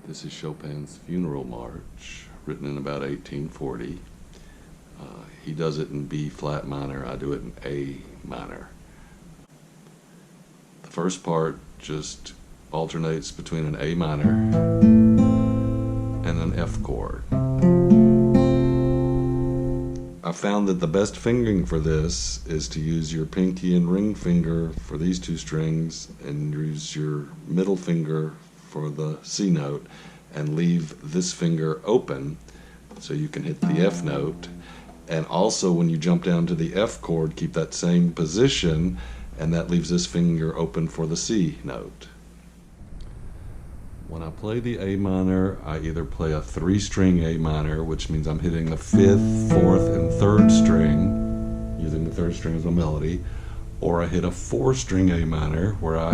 This is Chopin's Funeral March, written in about 1840. He does it in B flat minor, I do it in A minor. The first part just alternates between an A minor and an F chord. I found that the best fingering for this is to use your pinky and ring finger for these two strings and use your middle finger for the C note and leave this finger open so you can hit the F note. And also when you jump down to the F chord, keep that same position, and that leaves this finger open for the C note. When I play the A minor, I either play a 3-string A minor, which means I'm hitting the 5th, 4th, and 3rd string, using the 3rd string as my melody, or I hit a 4-string A minor, where I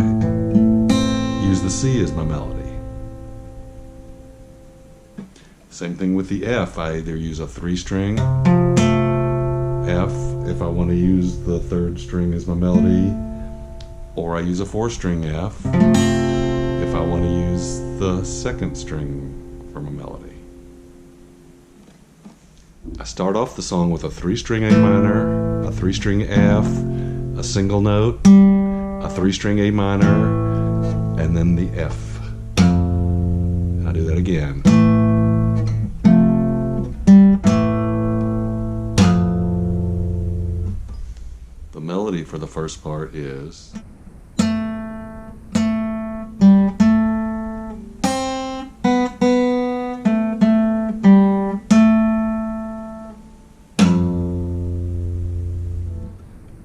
use the C as my melody. Same thing with the F. I either use a 3-string F if I want to use the 3rd string as my melody, or I use a 4-string F if I want to use the 2nd string for my melody. I start off the song with a 3-string A minor, a 3-string F, a single note, a 3-string A minor, and then the F. And I do that again. The melody for the first part is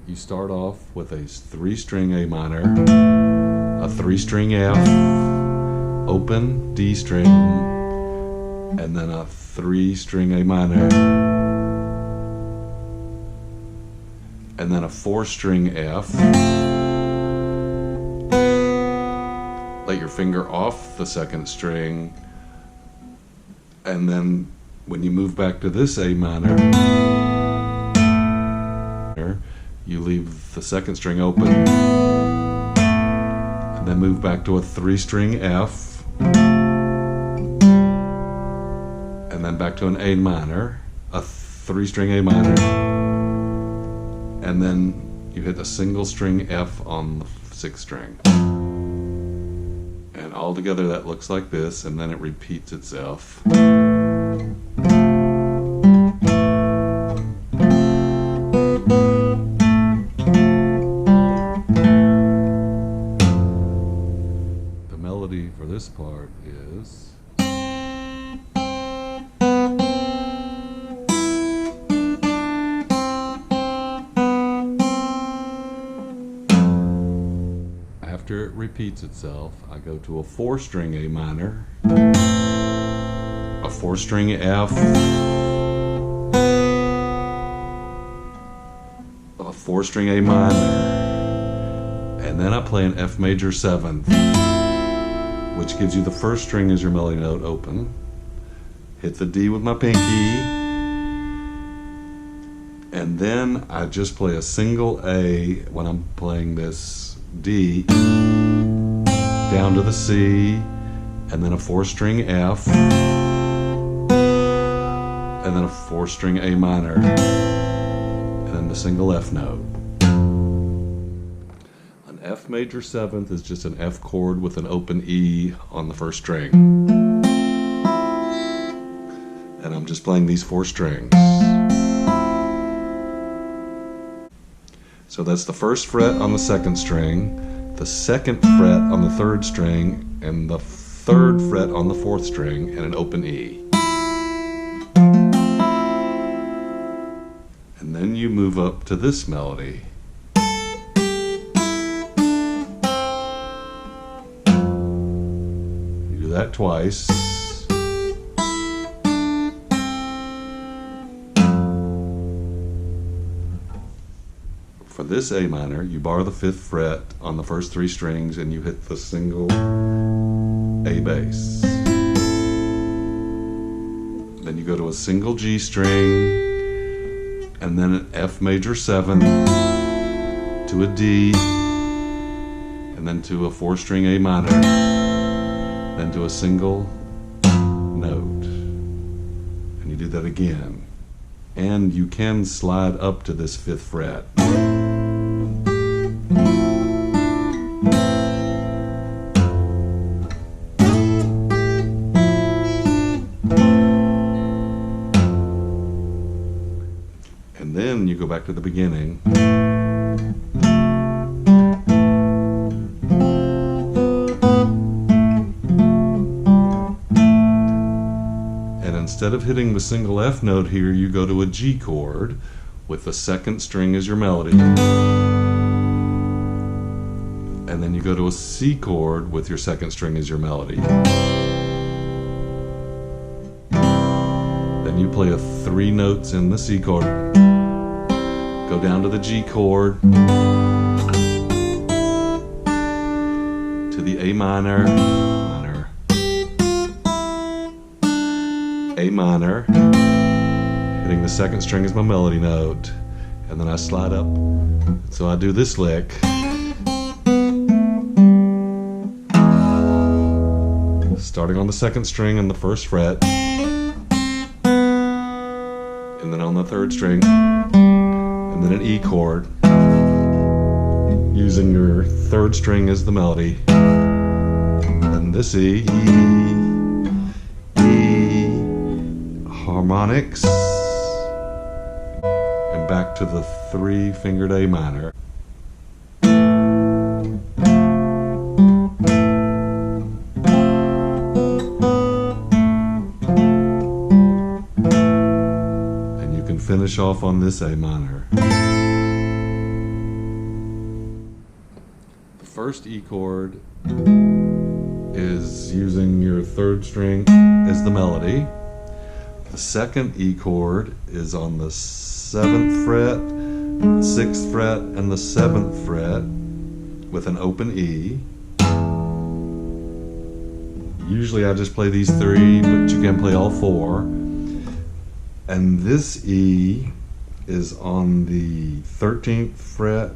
you start off with a 3-string A minor, a 3-string F, open D string, and then a 3-string A minor, and then a 4-string F. Let your finger off the 2nd string, and then when you move back to this A minor, you leave the 2nd string open, and then move back to a 3-string F, and then back to an A minor, a 3-string A minor, and then you hit a single string F on the 6th string. And all together that looks like this, and then it repeats itself. The melody for this part is after it repeats itself, I go to a 4-string A minor, a 4-string F, a 4-string A minor, and then I play an F major 7th, which gives you the 1st string as your melody note open. Hit the D with my pinky, and then I just play a single A when I'm playing this D down to the C, and then a 4-string F, and then a 4-string A minor, and then the single F note. An F major 7th is just an F chord with an open E on the 1st string. And I'm just playing these 4 strings. So that's the 1st fret on the 2nd string, the 2nd fret on the 3rd string, and the 3rd fret on the 4th string, and an open E. And then you move up to this melody. You do that twice. For this A minor, you bar the 5th fret on the first 3 strings and you hit the single A bass. Then you go to a single G string, and then an F major 7 to a D, and then to a 4-string A minor, then to a single note. And you do that again. And you can slide up to this 5th fret. And then you go back to the beginning. And instead of hitting the single F note here, you go to a G chord with the 2nd string as your melody. And then you go to a C chord with your 2nd string as your melody. Then you play 3 notes in the C chord. Go down to the G chord, to the A minor, A minor, hitting the 2nd string as my melody note, and then I slide up. So I do this lick. Starting on the 2nd string and the 1st fret, and then on the 3rd string, and then an E chord, using your 3rd string as the melody, and this E, harmonics, and back to the 3-fingered A minor. And you can finish off on this A minor. The first E chord is using your 3rd string as the melody. The 2nd E chord is on the 7th fret, 6th fret, and the 7th fret with an open E. Usually I just play these 3, but you can play all 4. And this E is on the 13th fret,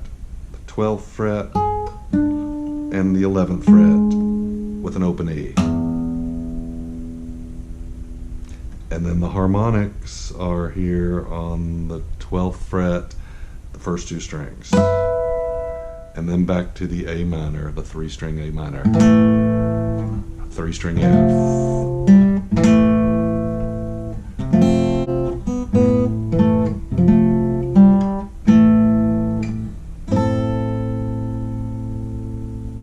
the 12th fret, and the 11th fret with an open E. And then the harmonics are here on the 12th fret, the first 2 strings. And then back to the A minor, the 3-string A minor, 3-string F.